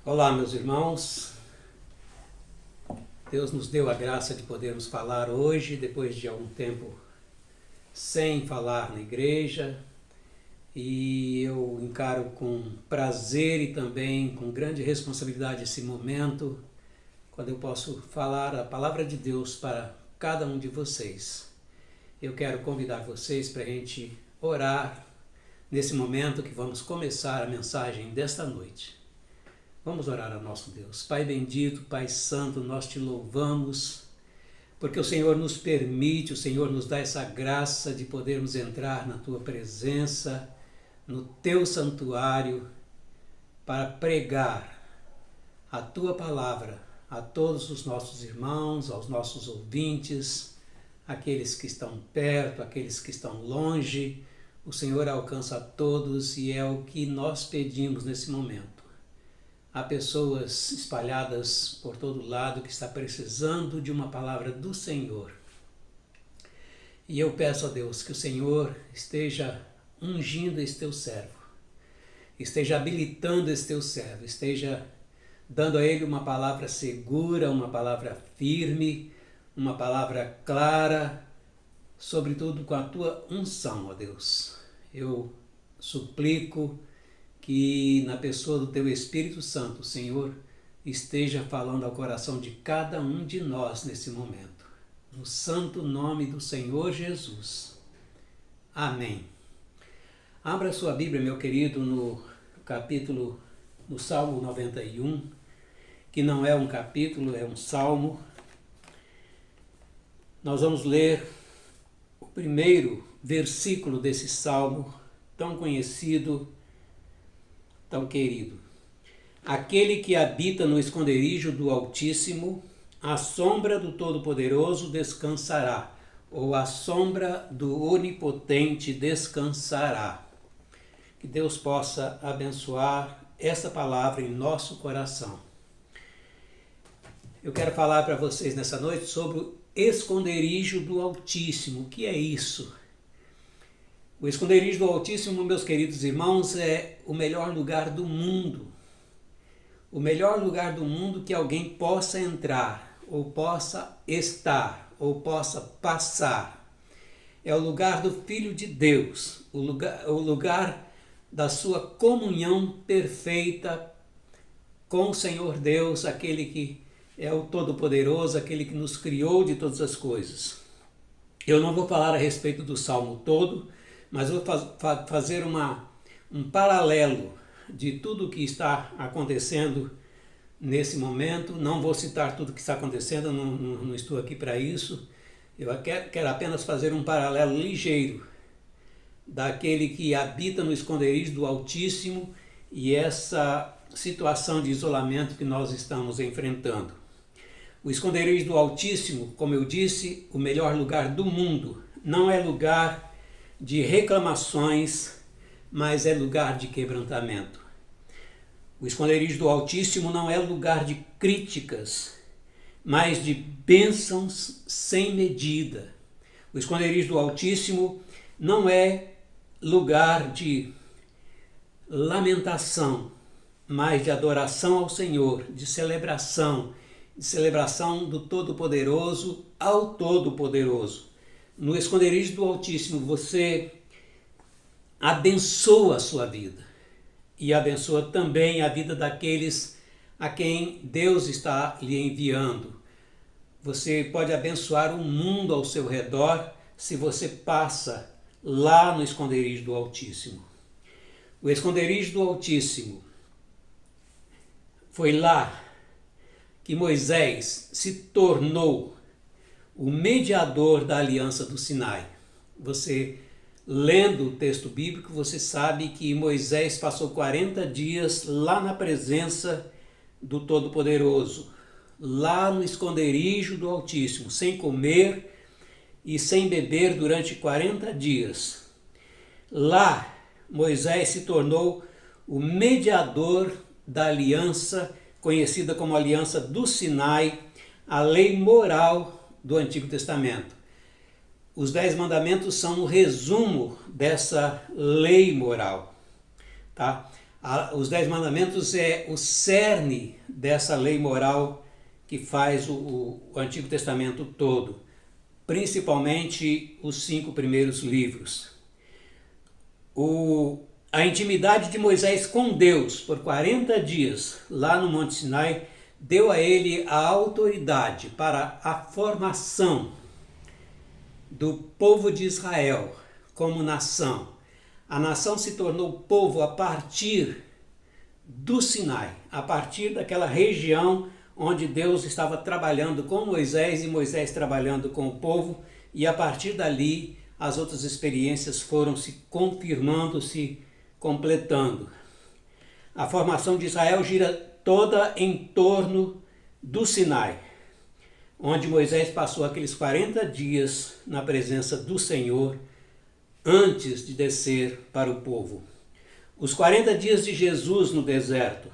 Olá, meus irmãos. Deus nos deu a graça de podermos falar hoje, depois de algum tempo sem falar na igreja, e eu encaro com prazer e também com grande responsabilidade esse momento, quando eu posso falar a palavra de Deus para cada um de vocês. Eu quero convidar vocês para a gente orar nesse momento que vamos começar a mensagem desta noite. Vamos orar ao nosso Deus. Pai bendito, Pai santo, nós te louvamos, porque o Senhor nos permite, o Senhor nos dá essa graça de podermos entrar na tua presença, no teu santuário, para pregar a tua palavra a todos os nossos irmãos, aos nossos ouvintes, aqueles que estão perto, aqueles que estão longe. O Senhor alcança a todos e é o que nós pedimos nesse momento. Há pessoas espalhadas por todo lado que estão precisando de uma palavra do Senhor. E eu peço a Deus que o Senhor esteja ungindo esse teu servo, esteja habilitando esse teu servo, esteja dando a ele uma palavra segura, uma palavra firme, uma palavra clara, sobretudo com a tua unção, ó Deus. Eu suplico que na pessoa do teu Espírito Santo, Senhor, esteja falando ao coração de cada um de nós nesse momento. No santo nome do Senhor Jesus. Amém. Abra sua Bíblia, meu querido, no Salmo 91, que não é um capítulo, é um salmo. Nós vamos ler o primeiro versículo desse salmo, tão conhecido, tão querido. Aquele que habita no esconderijo do Altíssimo, à sombra do Todo-Poderoso descansará, ou à sombra do Onipotente descansará. Que Deus possa abençoar essa palavra em nosso coração. Eu quero falar para vocês nessa noite sobre o esconderijo do Altíssimo. O que é isso? O esconderijo do Altíssimo, meus queridos irmãos, é o melhor lugar do mundo. O melhor lugar do mundo que alguém possa entrar, ou possa estar, ou possa passar. É o lugar do Filho de Deus, o lugar da sua comunhão perfeita com o Senhor Deus, aquele que é o Todo-Poderoso, aquele que nos criou de todas as coisas. Eu não vou falar a respeito do Salmo todo, mas vou fazer um paralelo de tudo o que está acontecendo nesse momento. Não vou citar tudo o que está acontecendo, não estou aqui para isso. Eu quero apenas fazer um paralelo ligeiro daquele que habita no esconderijo do Altíssimo e essa situação de isolamento que nós estamos enfrentando. O esconderijo do Altíssimo, como eu disse, o melhor lugar do mundo, não é lugar de reclamações, mas é lugar de quebrantamento. O esconderijo do Altíssimo não é lugar de críticas, mas de bênçãos sem medida. O esconderijo do Altíssimo não é lugar de lamentação, mas de adoração ao Senhor, de celebração do Todo-Poderoso ao Todo-Poderoso. No esconderijo do Altíssimo você abençoa a sua vida e abençoa também a vida daqueles a quem Deus está lhe enviando. Você pode abençoar o mundo ao seu redor se você passa lá no esconderijo do Altíssimo. O esconderijo do Altíssimo foi lá que Moisés se tornou o mediador da aliança do Sinai. Você, lendo o texto bíblico, você sabe que Moisés passou 40 dias lá na presença do Todo-Poderoso, lá no esconderijo do Altíssimo, sem comer e sem beber durante 40 dias. Lá, Moisés se tornou o mediador da aliança, conhecida como Aliança do Sinai, a lei moral do Antigo Testamento. Os 10 mandamentos são um resumo dessa lei moral. Tá? Os 10 mandamentos é o cerne dessa lei moral que faz o Antigo Testamento todo, principalmente os 5 primeiros livros. A intimidade de Moisés com Deus por 40 dias lá no Monte Sinai deu a ele a autoridade para a formação do povo de Israel como nação. A nação se tornou povo a partir do Sinai, a partir daquela região onde Deus estava trabalhando com Moisés e Moisés trabalhando com o povo, e a partir dali as outras experiências foram se confirmando, se completando. A formação de Israel gira toda em torno do Sinai, onde Moisés passou aqueles 40 dias na presença do Senhor antes de descer para o povo. Os 40 dias de Jesus no deserto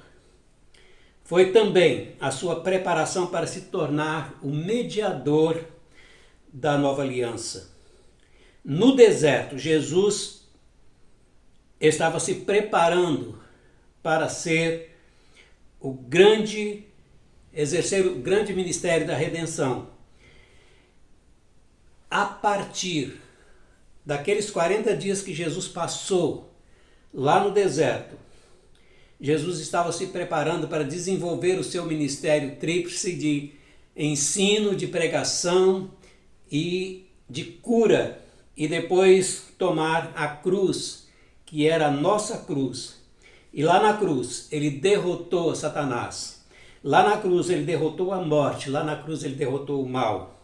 foi também a sua preparação para se tornar o mediador da nova aliança. No deserto, Jesus estava se preparando para exercer o grande ministério da redenção. A partir daqueles 40 dias que Jesus passou lá no deserto, Jesus estava se preparando para desenvolver o seu ministério tríplice de ensino, de pregação e de cura, e depois tomar a cruz, que era a nossa cruz. E lá na cruz ele derrotou Satanás. Lá na cruz ele derrotou a morte, lá na cruz ele derrotou o mal.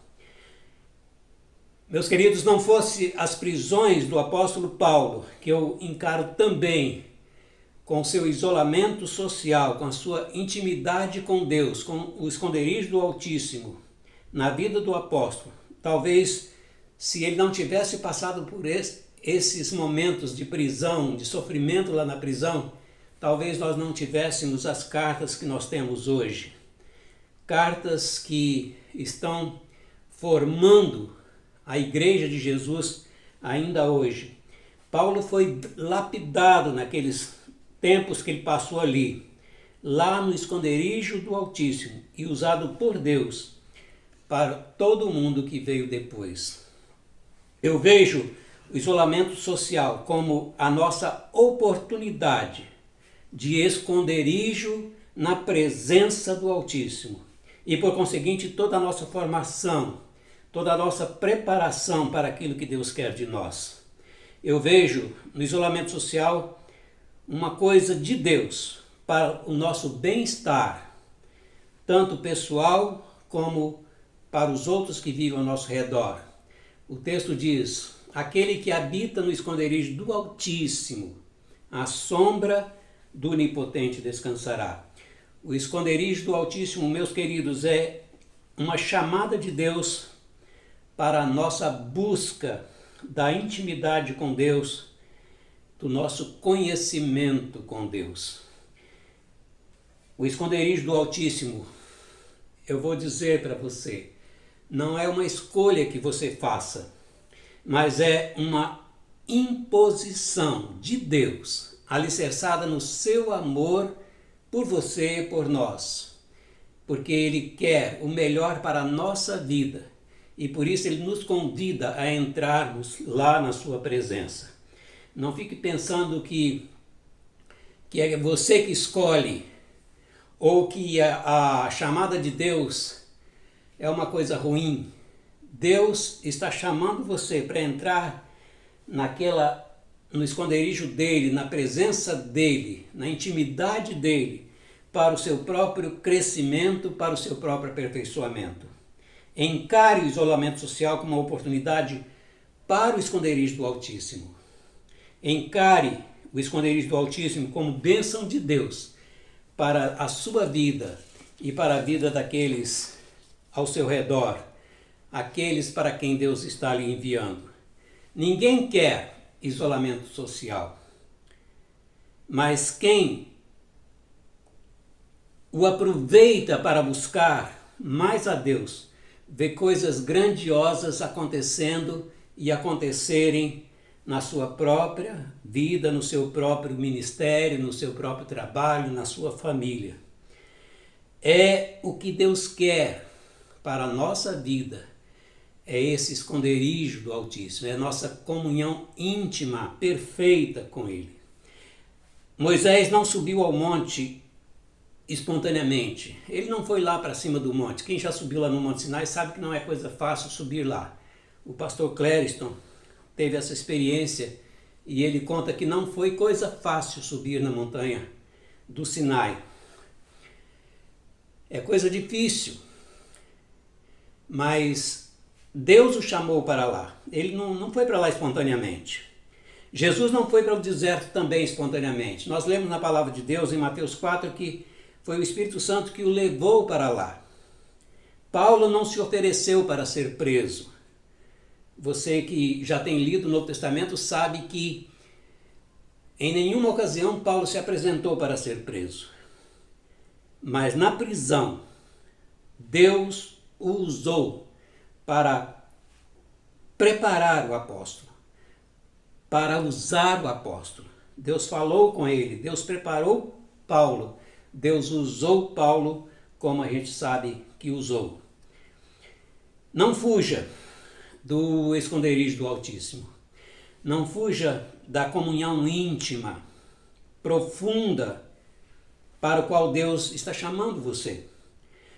Meus queridos, não fosse as prisões do apóstolo Paulo, que eu encaro também com seu isolamento social, com a sua intimidade com Deus, com o esconderijo do Altíssimo na vida do apóstolo, talvez se ele não tivesse passado por esses momentos de prisão, de sofrimento lá na prisão, talvez nós não tivéssemos as cartas que nós temos hoje. Cartas que estão formando a Igreja de Jesus ainda hoje. Paulo foi lapidado naqueles tempos que ele passou ali, lá no esconderijo do Altíssimo, e usado por Deus para todo mundo que veio depois. Eu vejo o isolamento social como a nossa oportunidade de esconderijo na presença do Altíssimo, e por conseguinte toda a nossa formação, toda a nossa preparação para aquilo que Deus quer de nós. Eu vejo no isolamento social uma coisa de Deus para o nosso bem-estar, tanto pessoal como para os outros que vivem ao nosso redor. O texto diz: aquele que habita no esconderijo do Altíssimo, à sombra do Onipotente descansará. O esconderijo do Altíssimo, meus queridos, é uma chamada de Deus para a nossa busca da intimidade com Deus, do nosso conhecimento com Deus. O esconderijo do Altíssimo, eu vou dizer para você, não é uma escolha que você faça, mas é uma imposição de Deus, alicerçada no seu amor por você e por nós, porque Ele quer o melhor para a nossa vida e por isso Ele nos convida a entrarmos lá na sua presença. Não fique pensando que é você que escolhe ou que a chamada de Deus é uma coisa ruim. Deus está chamando você para entrar no esconderijo dele, na presença dele, na intimidade dele, para o seu próprio crescimento, para o seu próprio aperfeiçoamento. Encare o isolamento social como uma oportunidade para o esconderijo do Altíssimo. Encare o esconderijo do Altíssimo como bênção de Deus para a sua vida e para a vida daqueles ao seu redor, aqueles para quem Deus está lhe enviando. Ninguém quer isolamento social, mas quem o aproveita para buscar mais a Deus, vê coisas grandiosas acontecendo e acontecerem na sua própria vida, no seu próprio ministério, no seu próprio trabalho, na sua família. É o que Deus quer para a nossa vida, é esse esconderijo do Altíssimo, é a nossa comunhão íntima, perfeita com Ele. Moisés não subiu ao monte espontaneamente, ele não foi lá para cima do monte. Quem já subiu lá no Monte Sinai sabe que não é coisa fácil subir lá. O pastor Clériston teve essa experiência e ele conta que não foi coisa fácil subir na montanha do Sinai. É coisa difícil, mas Deus o chamou para lá. Ele não foi para lá espontaneamente. Jesus não foi para o deserto também espontaneamente. Nós lemos na palavra de Deus em Mateus 4 que foi o Espírito Santo que o levou para lá. Paulo não se ofereceu para ser preso. Você que já tem lido o Novo Testamento sabe que em nenhuma ocasião Paulo se apresentou para ser preso. Mas na prisão, Deus o usou para preparar o apóstolo, para usar o apóstolo. Deus falou com ele, Deus preparou Paulo, Deus usou Paulo como a gente sabe que usou. Não fuja do esconderijo do Altíssimo. Não fuja da comunhão íntima, profunda, para o qual Deus está chamando você.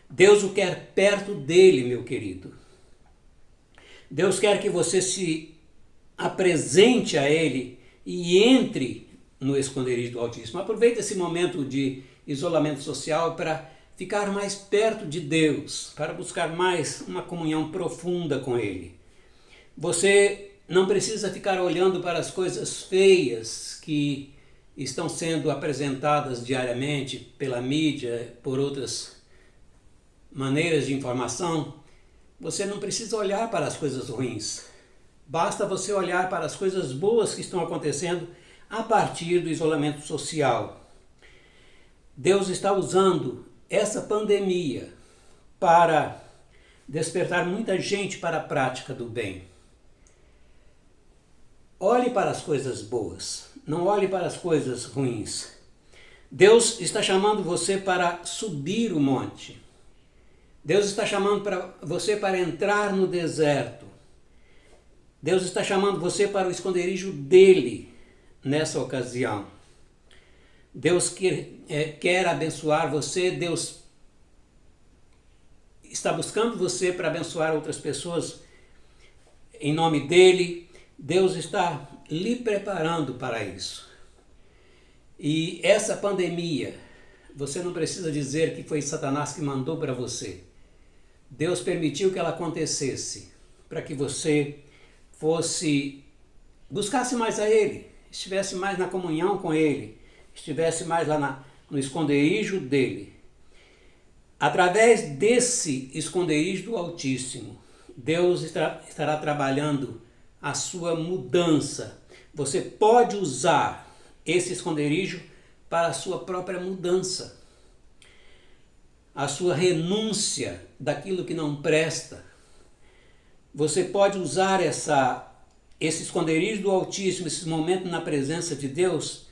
Deus o quer perto dele, meu querido. Deus quer que você se apresente a ele e entre no esconderijo do Altíssimo. Aproveite esse momento de isolamento social para ficar mais perto de Deus, para buscar mais uma comunhão profunda com ele. Você não precisa ficar olhando para as coisas feias que estão sendo apresentadas diariamente pela mídia, por outras maneiras de informação. Você não precisa olhar para as coisas ruins. Basta você olhar para as coisas boas que estão acontecendo a partir do isolamento social. Deus está usando essa pandemia para despertar muita gente para a prática do bem. Olhe para as coisas boas, não olhe para as coisas ruins. Deus está chamando você para subir o monte. Deus está chamando você para entrar no deserto. Deus está chamando você para o esconderijo dele nessa ocasião. Deus quer abençoar você, Deus está buscando você para abençoar outras pessoas em nome dele. Deus está lhe preparando para isso. E essa pandemia, você não precisa dizer que foi Satanás que mandou para você. Deus permitiu que ela acontecesse para que você buscasse mais a Ele, estivesse mais na comunhão com Ele, estivesse mais lá no esconderijo dele. Através desse esconderijo do Altíssimo, Deus estará trabalhando a sua mudança. Você pode usar esse esconderijo para a sua própria mudança, a sua renúncia daquilo que não presta. Você pode usar esse esconderijo do Altíssimo, esse momento na presença de Deus,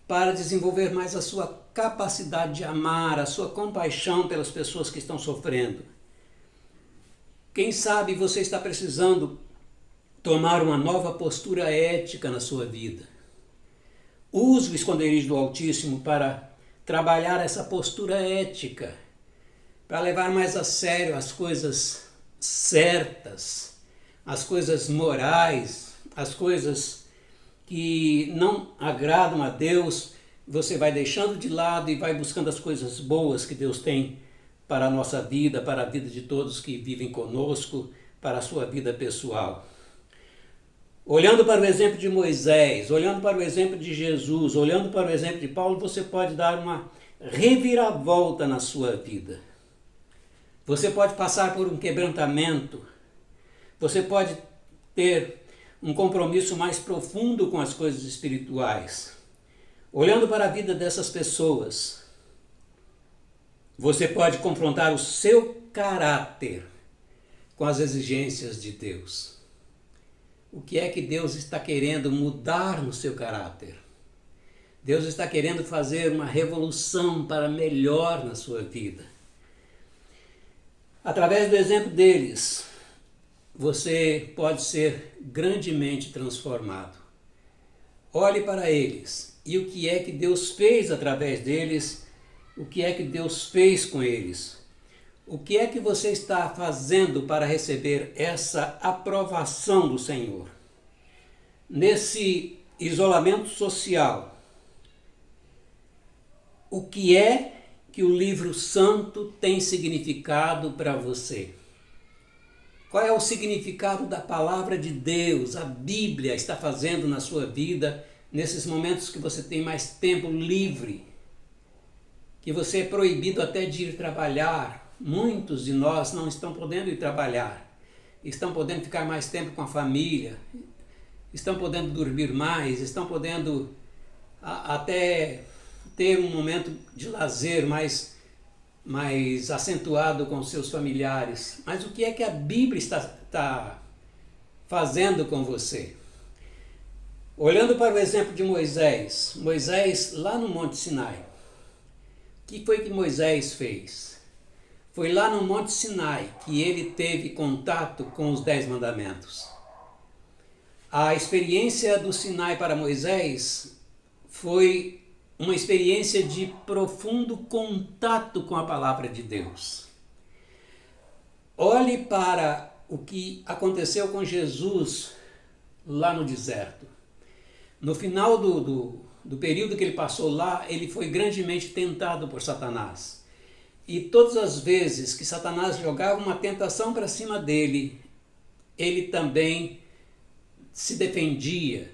para desenvolver mais a sua capacidade de amar, a sua compaixão pelas pessoas que estão sofrendo. Quem sabe você está precisando tomar uma nova postura ética na sua vida. Use o esconderijo do Altíssimo para trabalhar essa postura ética, para levar mais a sério as coisas certas, as coisas morais, as coisas que não agradam a Deus. Você vai deixando de lado e vai buscando as coisas boas que Deus tem para a nossa vida, para a vida de todos que vivem conosco, para a sua vida pessoal. Olhando para o exemplo de Moisés, olhando para o exemplo de Jesus, olhando para o exemplo de Paulo, você pode dar uma reviravolta na sua vida. Você pode passar por um quebrantamento, você pode ter um compromisso mais profundo com as coisas espirituais. Olhando para a vida dessas pessoas, você pode confrontar o seu caráter com as exigências de Deus. o que é que Deus está querendo mudar no seu caráter. Deus está querendo fazer uma revolução para melhor na sua vida. Através do exemplo deles, você pode ser grandemente transformado. Olhe para eles e o que é que Deus fez através deles, o que é que Deus fez com eles. O que é que você está fazendo para receber essa aprovação do Senhor? Nesse isolamento social, o que é que o livro santo tem significado para você? Qual é o significado da palavra de Deus, a Bíblia está fazendo na sua vida, nesses momentos que você tem mais tempo livre, que você é proibido até de ir trabalhar? Muitos de nós não estão podendo ir trabalhar, estão podendo ficar mais tempo com a família, estão podendo dormir mais, estão podendo até ter um momento de lazer mais acentuado com seus familiares. Mas o que é que a Bíblia está fazendo com você? Olhando para o exemplo de Moisés, lá no Monte Sinai, o que foi que Moisés fez? Foi lá no Monte Sinai que ele teve contato com os 10 mandamentos. A experiência do Sinai para Moisés foi uma experiência de profundo contato com a palavra de Deus. Olhe para o que aconteceu com Jesus lá no deserto. No final do período que ele passou lá, ele foi grandemente tentado por Satanás. E todas as vezes que Satanás jogava uma tentação para cima dele, ele também se defendia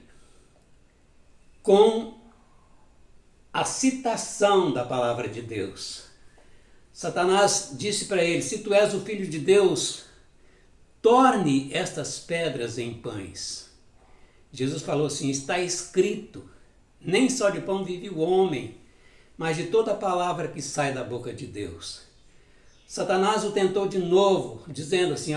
com a citação da palavra de Deus. Satanás disse para ele: se tu és o Filho de Deus, torne estas pedras em pães. Jesus falou assim: está escrito, nem só de pão vive o homem, mas de toda a palavra que sai da boca de Deus. Satanás o tentou de novo, dizendo assim: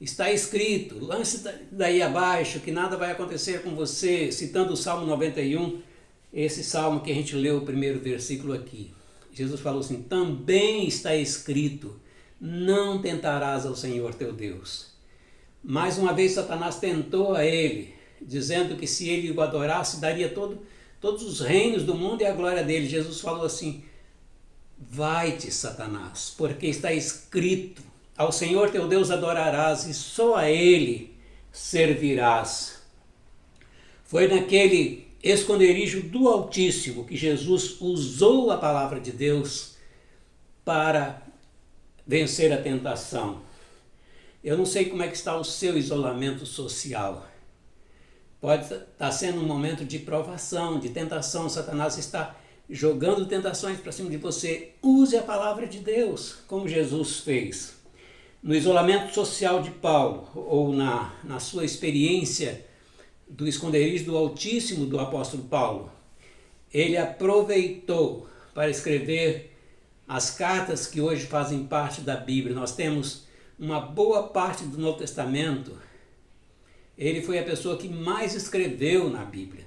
está escrito, lance daí abaixo que nada vai acontecer com você, citando o Salmo 91, esse salmo que a gente leu o primeiro versículo aqui. Jesus falou assim: também está escrito, não tentarás ao Senhor teu Deus. Mais uma vez Satanás tentou a ele, dizendo que se ele o adorasse, daria todos os reinos do mundo e a glória dele. Jesus falou assim: vai-te, Satanás, porque está escrito, ao Senhor teu Deus adorarás e só a ele servirás. Foi naquele esconderijo do Altíssimo que Jesus usou a palavra de Deus para vencer a tentação. Eu não sei como é que está o seu isolamento social. Pode estar sendo um momento de provação, de tentação. Satanás está jogando tentações para cima de você. Use a palavra de Deus, como Jesus fez. No isolamento social de Paulo, ou na sua experiência do esconderijo do Altíssimo do apóstolo Paulo, ele aproveitou para escrever as cartas que hoje fazem parte da Bíblia. Nós temos uma boa parte do Novo Testamento. Ele foi a pessoa que mais escreveu na Bíblia.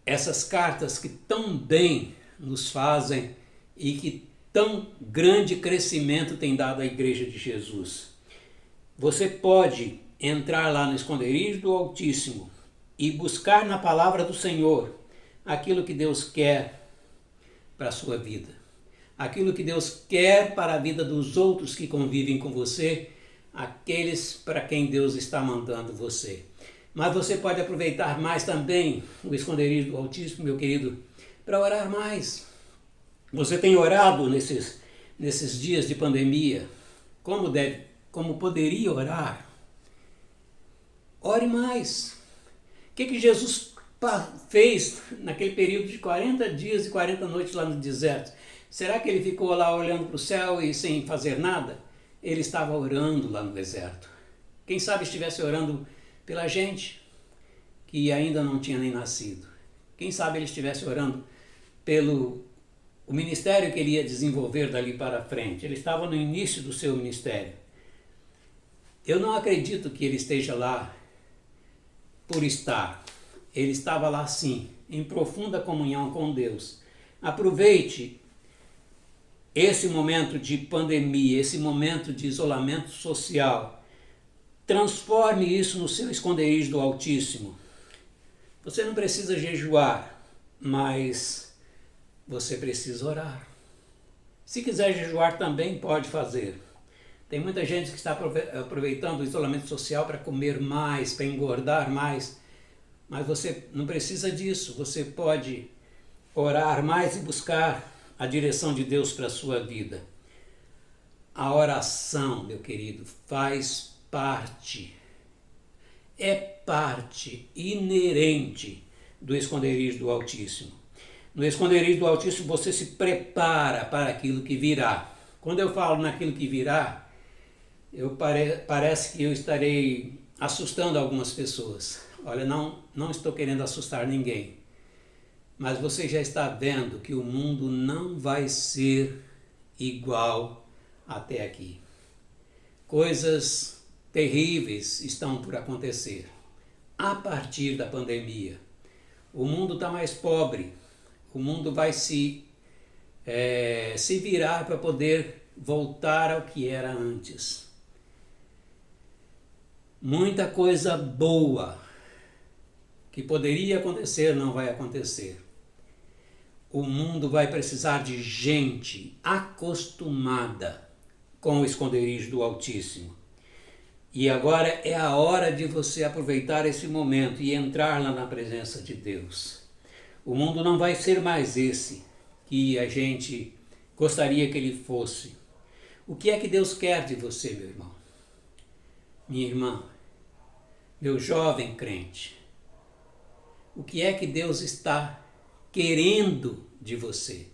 Essas cartas que tão bem nos fazem e que tão grande crescimento tem dado à Igreja de Jesus. Você pode entrar lá no esconderijo do Altíssimo e buscar na palavra do Senhor aquilo que Deus quer para a sua vida, aquilo que Deus quer para a vida dos outros que convivem com você, aqueles para quem Deus está mandando você. Mas você pode aproveitar mais também o esconderijo do Altíssimo, meu querido, para orar mais. Você tem orado nesses dias de pandemia? Como poderia orar? Ore mais. O que Jesus fez naquele período de 40 dias e 40 noites lá no deserto? Será que ele ficou lá olhando para o céu e sem fazer nada? Ele estava orando lá no deserto. Quem sabe estivesse orando pela gente que ainda não tinha nem nascido. Quem sabe ele estivesse orando pelo o ministério que ele ia desenvolver dali para frente. Ele estava no início do seu ministério. Eu não acredito que ele esteja lá por estar. Ele estava lá sim, em profunda comunhão com Deus. Aproveite esse momento de pandemia, esse momento de isolamento social. Transforme isso no seu esconderijo do Altíssimo. Você não precisa jejuar, mas você precisa orar. Se quiser jejuar também pode fazer. Tem muita gente que está aproveitando o isolamento social para comer mais, para engordar mais. Mas você não precisa disso. Você pode orar mais e buscar a direção de Deus para a sua vida. A oração, meu querido, faz parte, é parte inerente do esconderijo do Altíssimo. No esconderijo do Altíssimo você se prepara para aquilo que virá. Quando eu falo naquilo que virá, parece que eu estarei assustando algumas pessoas. Olha, não estou querendo assustar ninguém, mas você já está vendo que o mundo não vai ser igual até aqui. Coisas terríveis estão por acontecer a partir da pandemia. O mundo está mais pobre, o mundo vai se virar para poder voltar ao que era antes. Muita coisa boa que poderia acontecer não vai acontecer. O mundo vai precisar de gente acostumada com o esconderijo do Altíssimo. E agora é a hora de você aproveitar esse momento e entrar lá na presença de Deus. O mundo não vai ser mais esse que a gente gostaria que ele fosse. O que é que Deus quer de você, meu irmão? Minha irmã, meu jovem crente, o que é que Deus está querendo de você?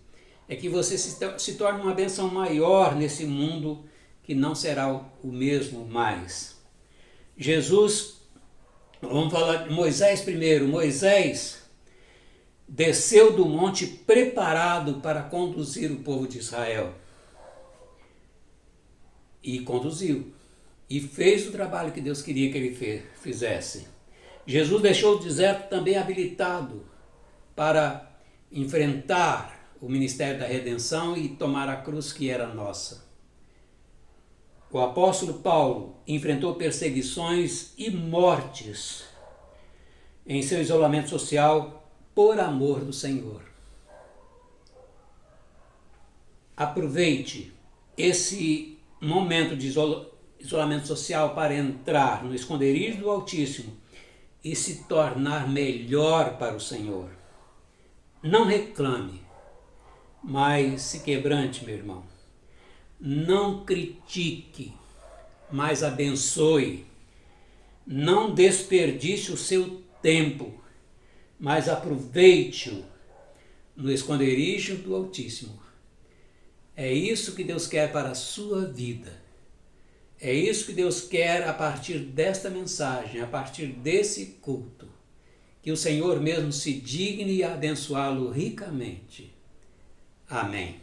É que você se torne uma bênção maior nesse mundo que não será o mesmo mais. Jesus, vamos falar de Moisés primeiro. Moisés desceu do monte preparado para conduzir o povo de Israel. E conduziu. E fez o trabalho que Deus queria que ele fizesse. Jesus deixou o deserto também habilitado para enfrentar o ministério da redenção e tomar a cruz que era nossa. O apóstolo Paulo enfrentou perseguições e mortes em seu isolamento social por amor do Senhor. Aproveite esse momento de isolamento social para entrar no esconderijo do Altíssimo e se tornar melhor para o Senhor. Não reclame, mas se quebrante, meu irmão. Não critique, mas abençoe. Não desperdice o seu tempo, mas aproveite-o no esconderijo do Altíssimo. É isso que Deus quer para a sua vida. É isso que Deus quer a partir desta mensagem, a partir desse culto. Que o Senhor mesmo se digne a abençoá-lo ricamente. Amém.